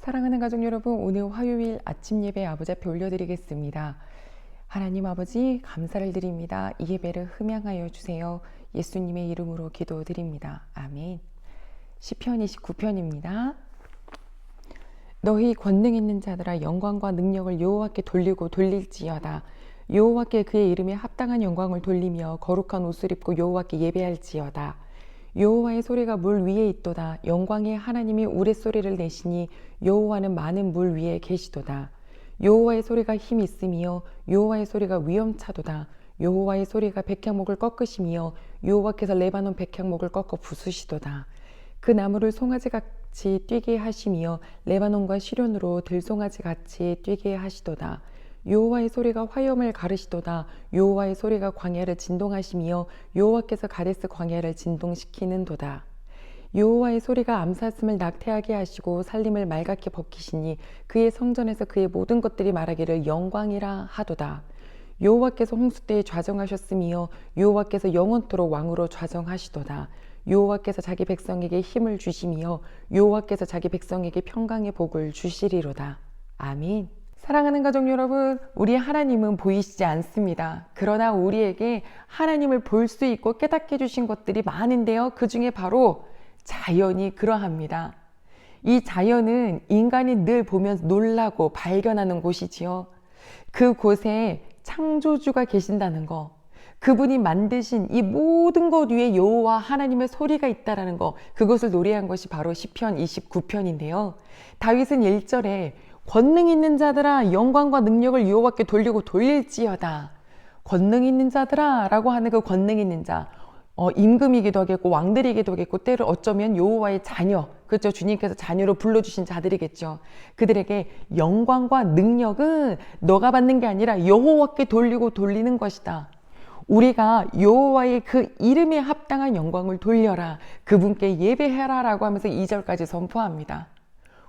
사랑하는 가족 여러분, 오늘 화요일 아침 예배 아버지 앞에 올려드리겠습니다. 하나님 아버지 감사를 드립니다. 이 예배를 흠양하여 주세요. 예수님의 이름으로 기도드립니다. 아멘. 시편 29편입니다. 너희 권능 있는 자들아, 영광과 능력을 여호와께 돌리고 돌릴지어다. 여호와께 그의 이름에 합당한 영광을 돌리며 거룩한 옷을 입고 여호와께 예배할지어다. 여호와의 소리가 물 위에 있도다. 영광의 하나님이 우레소리를 내시니 여호와는 많은 물 위에 계시도다. 여호와의 소리가 힘 있으며 여호와의 소리가 위엄차도다. 여호와의 소리가 백향목을 꺾으시며 여호와께서 레바논 백향목을 꺾어 부수시도다. 그 나무를 송아지같이 뛰게 하시며 레바논과 시련으로 들송아지같이 뛰게 하시도다. 여호와의 소리가 화염을 가르시도다. 여호와의 소리가 광야를 진동하시며 여호와께서 가데스 광야를 진동시키는도다. 여호와의 소리가 암사슴을 낙태하게 하시고 살림을 말갛게 벗기시니 그의 성전에서 그의 모든 것들이 말하기를 영광이라 하도다. 여호와께서 홍수 때에 좌정하셨으며 여호와께서 영원토록 왕으로 좌정하시도다. 여호와께서 자기 백성에게 힘을 주시며 여호와께서 자기 백성에게 평강의 복을 주시리로다. 아멘. 사랑하는 가족 여러분, 우리 하나님은 보이시지 않습니다. 그러나 우리에게 하나님을 볼 수 있고 깨닫게 해주신 것들이 많은데요. 그 중에 바로 자연이 그러합니다. 이 자연은 인간이 늘 보면서 놀라고 발견하는 곳이지요. 그곳에 창조주가 계신다는 거, 그분이 만드신 이 모든 것 위에 여호와 하나님의 소리가 있다라는 거, 그것을 노래한 것이 바로 시편 29편인데요. 다윗은 1절에 권능 있는 자들아, 영광과 능력을 여호와께 돌리고 돌릴지어다. 권능 있는 자들아 라고 하는 그 권능 있는 자, 임금이기도 하겠고 왕들이기도 하겠고 때로 어쩌면 여호와의 자녀, 그렇죠? 주님께서 자녀로 불러주신 자들이겠죠. 그들에게 영광과 능력은 너가 받는 게 아니라 여호와께 돌리고 돌리는 것이다. 우리가 여호와의 그 이름에 합당한 영광을 돌려라, 그분께 예배해라 라고 하면서 2절까지 선포합니다.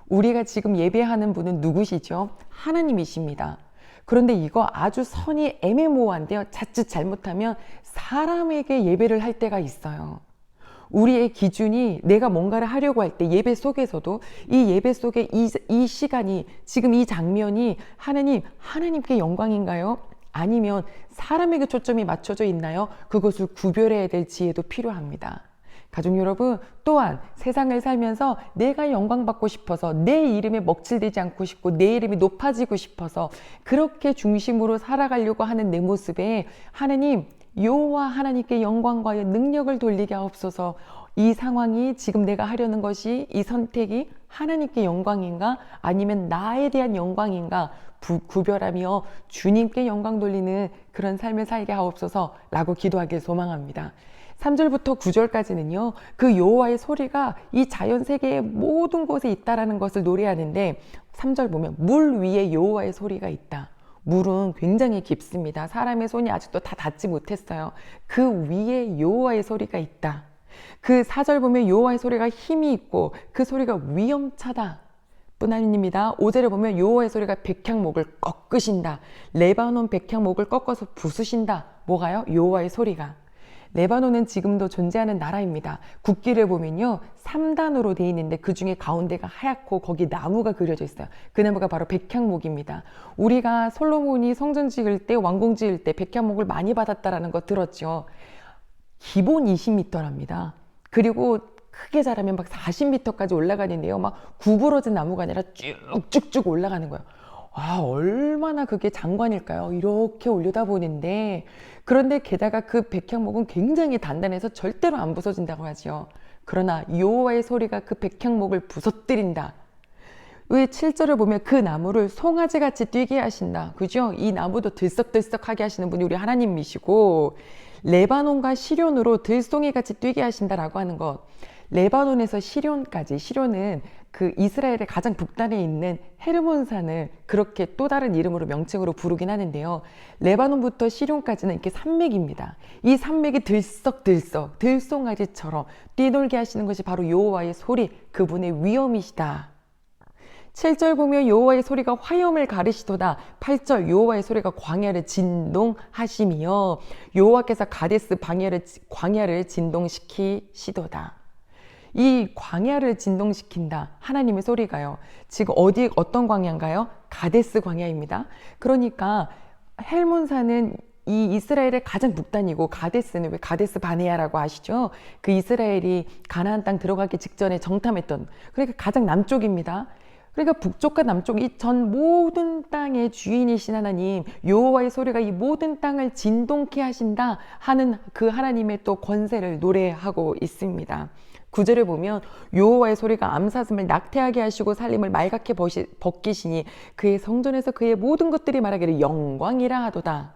우리가 지금 예배하는 분은 누구시죠? 하나님이십니다. 그런데 이거 아주 선이 애매모호한데요. 자칫 잘못하면 사람에게 예배를 할 때가 있어요. 우리의 기준이 내가 뭔가를 하려고 할 때 예배 속에서도 이 예배 속에 이 시간이, 지금 이 장면이 하나님께 영광인가요? 아니면 사람에게 초점이 맞춰져 있나요? 그것을 구별해야 될 지혜도 필요합니다. 가족 여러분, 또한 세상을 살면서 내가 영광받고 싶어서, 내 이름에 먹칠되지 않고 싶고 내 이름이 높아지고 싶어서 그렇게 중심으로 살아가려고 하는 내 모습에 하나님, 여호와 하나님께 영광과 능력을 돌리게 하옵소서. 이 상황이, 지금 내가 하려는 것이, 이 선택이 하나님께 영광인가 아니면 나에 대한 영광인가 구별하며 주님께 영광 돌리는 그런 삶을 살게 하옵소서 라고 기도하길 소망합니다. 3절부터 9절까지는요, 그 여호와의 소리가 이 자연 세계의 모든 곳에 있다라는 것을 노래하는데, 3절 보면 물 위에 여호와의 소리가 있다. 물은 굉장히 깊습니다. 사람의 손이 아직도 다 닿지 못했어요. 그 위에 여호와의 소리가 있다. 그 4절 보면 여호와의 소리가 힘이 있고 그 소리가 위엄차다 뿐 아닙니다. 5절에 보면 여호와의 소리가 백향목을 꺾으신다. 레바논 백향목을 꺾어서 부수신다. 뭐가요? 여호와의 소리가. 레바논은 지금도 존재하는 나라입니다. 국기를 보면요, 3단으로 되어 있는데 그 중에 가운데가 하얗고 거기 나무가 그려져 있어요. 그 나무가 바로 백향목입니다. 우리가 솔로몬이 성전 지을 때, 왕궁 지을 때 백향목을 많이 받았다라는 거 들었죠. 기본 20m랍니다. 그리고 크게 자라면 막 40m까지 올라가는데요. 막 구부러진 나무가 아니라 쭉쭉쭉 올라가는 거예요. 아, 얼마나 그게 장관일까요? 이렇게 올려다보는데, 그런데 게다가 그 백향목은 굉장히 단단해서 절대로 안 부서진다고 하죠. 그러나 여호와의 소리가 그 백향목을 부서뜨린다. 왜 7절을 보면 그 나무를 송아지같이 뛰게 하신다. 그죠? 이 나무도 들썩들썩하게 하시는 분이 우리 하나님이시고, 레바논과 시련으로 들송이같이 뛰게 하신다라고 하는 것. 레바논에서 시련까지, 시련은 그 이스라엘의 가장 북단에 있는 헤르몬산을 그렇게 또 다른 이름으로 명칭으로 부르긴 하는데요. 레바논부터 시련까지는 이렇게 산맥입니다. 이 산맥이 들썩들썩 들송아지처럼 뛰놀게 하시는 것이 바로 여호와의 소리, 그분의 위엄이시다. 7절 보면 여호와의 소리가 화염을 가르시도다. 8절 여호와의 소리가 광야를 진동하시며 여호와께서 가데스 광야를 진동시키시도다. 이 광야를 진동시킨다. 하나님의 소리가요. 지금 어떤 광야인가요? 가데스 광야입니다. 그러니까 헬몬산은 이 이스라엘의 가장 북단이고, 가데스는 왜 가데스 바네아라고 아시죠? 그 이스라엘이 가나안 땅 들어가기 직전에 정탐했던, 그러니까 가장 남쪽입니다. 그러니까 북쪽과 남쪽 이 전 모든 땅의 주인이신 하나님, 여호와의 소리가 이 모든 땅을 진동케 하신다 하는 그 하나님의 또 권세를 노래하고 있습니다. 9절에 보면 여호와의 소리가 암사슴을 낙태하게 하시고 살림을 말갛게 벗기시니 그의 성전에서 그의 모든 것들이 말하기를 영광이라 하도다.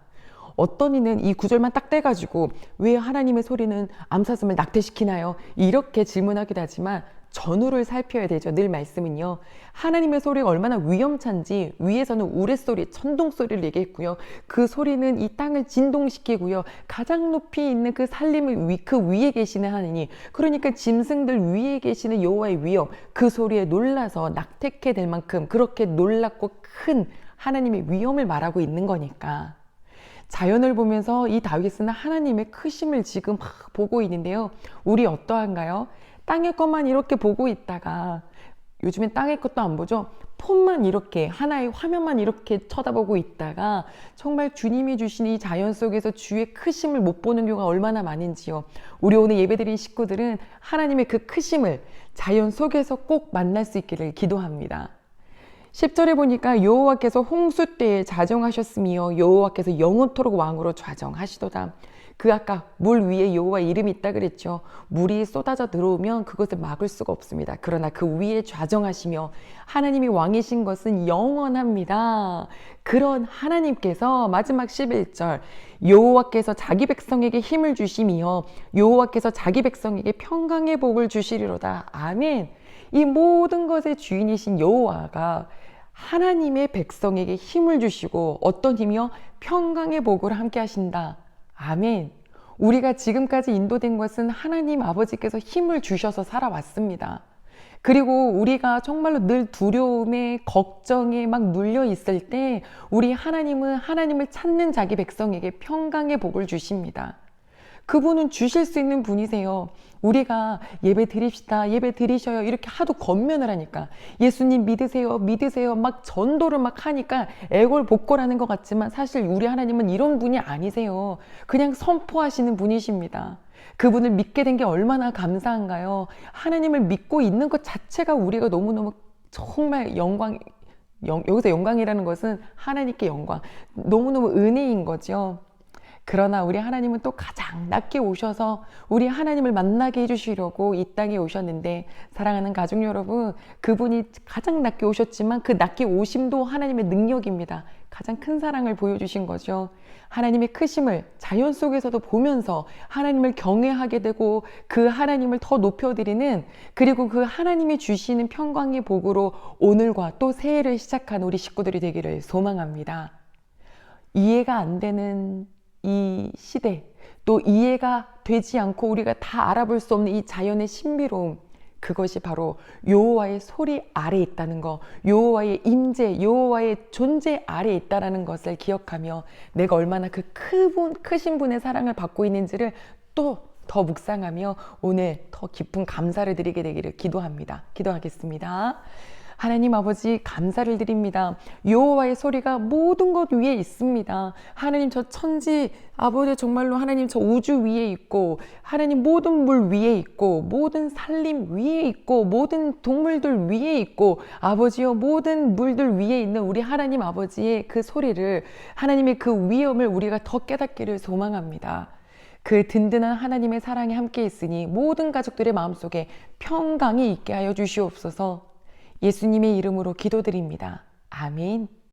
어떤 이는 이 구절만 딱 떼가지고 왜 하나님의 소리는 암사슴을 낙태시키나요? 이렇게 질문하기도 하지만 전후를 살펴야 되죠. 늘 말씀은요. 하나님의 소리가 얼마나 위험찬지 위에서는 우레소리, 천둥소리를 얘기했고요. 그 소리는 이 땅을 진동시키고요. 가장 높이 있는 그 살림을 그 위에 계시는 하나님, 그러니까 짐승들 위에 계시는 여호와의 위엄, 그 소리에 놀라서 낙태케 될 만큼 그렇게 놀랍고 큰 하나님의 위엄을 말하고 있는 거니까. 자연을 보면서 이 다윗은 하나님의 크심을 지금 막 보고 있는데요. 우리 어떠한가요? 땅의 것만 이렇게 보고 있다가, 요즘엔 땅의 것도 안 보죠? 폰만 이렇게, 하나의 화면만 이렇게 쳐다보고 있다가 정말 주님이 주신 이 자연 속에서 주의 크심을 못 보는 경우가 얼마나 많은지요. 우리 오늘 예배드린 식구들은 하나님의 그 크심을 자연 속에서 꼭 만날 수 있기를 기도합니다. 10절에 보니까 여호와께서 홍수 때에 자정하셨으며 여호와께서 영원토록 왕으로 좌정하시도다. 그 아까 물 위에 여호와 이름이 있다 그랬죠. 물이 쏟아져 들어오면 그것을 막을 수가 없습니다. 그러나 그 위에 좌정하시며 하나님이 왕이신 것은 영원합니다. 그런 하나님께서 마지막 11절 여호와께서 자기 백성에게 힘을 주시며 여호와께서 자기 백성에게 평강의 복을 주시리로다. 아멘. 이 모든 것의 주인이신 여호와가 하나님의 백성에게 힘을 주시고, 어떤 힘이요? 평강의 복을 함께 하신다. 아멘. 우리가 지금까지 인도된 것은 하나님 아버지께서 힘을 주셔서 살아왔습니다. 그리고 우리가 정말로 늘 두려움에, 걱정에 막 눌려 있을 때 우리 하나님은 하나님을 찾는 자기 백성에게 평강의 복을 주십니다. 그분은 주실 수 있는 분이세요. 우리가 예배 드립시다, 예배 드리셔요, 이렇게 하도 권면을 하니까, 예수님 믿으세요, 믿으세요 막 전도를 막 하니까 애걸복걸하는 것 같지만 사실 우리 하나님은 이런 분이 아니세요. 그냥 선포하시는 분이십니다. 그분을 믿게 된 게 얼마나 감사한가요? 하나님을 믿고 있는 것 자체가 우리가 너무너무 정말 여기서 영광이라는 것은 하나님께 영광, 너무너무 은혜인 거죠. 그러나 우리 하나님은 또 가장 낮게 오셔서 우리 하나님을 만나게 해주시려고 이 땅에 오셨는데, 사랑하는 가족 여러분, 그분이 가장 낮게 오셨지만 그 낮게 오심도 하나님의 능력입니다. 가장 큰 사랑을 보여주신 거죠. 하나님의 크심을 자연 속에서도 보면서 하나님을 경외하게 되고 그 하나님을 더 높여드리는, 그리고 그 하나님이 주시는 평강의 복으로 오늘과 또 새해를 시작한 우리 식구들이 되기를 소망합니다. 이해가 안 되는 이 시대, 또 이해가 되지 않고 우리가 다 알아볼 수 없는 이 자연의 신비로움, 그것이 바로 여호와의 소리 아래에 있다는 거, 여호와의 임재, 여호와의 존재 아래에 있다는 것을 기억하며 내가 얼마나 그 크신 분의 사랑을 받고 있는지를 또 더 묵상하며 오늘 더 깊은 감사를 드리게 되기를 기도합니다. 기도하겠습니다. 하나님 아버지, 감사를 드립니다. 여호와의 소리가 모든 것 위에 있습니다. 하나님, 저 천지 아버지, 정말로 하나님 저 우주 위에 있고, 하나님 모든 물 위에 있고, 모든 산림 위에 있고, 모든 동물들 위에 있고, 아버지여 모든 물들 위에 있는 우리 하나님 아버지의 그 소리를, 하나님의 그 위엄을 우리가 더 깨닫기를 소망합니다. 그 든든한 하나님의 사랑이 함께 있으니 모든 가족들의 마음속에 평강이 있게 하여 주시옵소서. 예수님의 이름으로 기도드립니다. 아멘.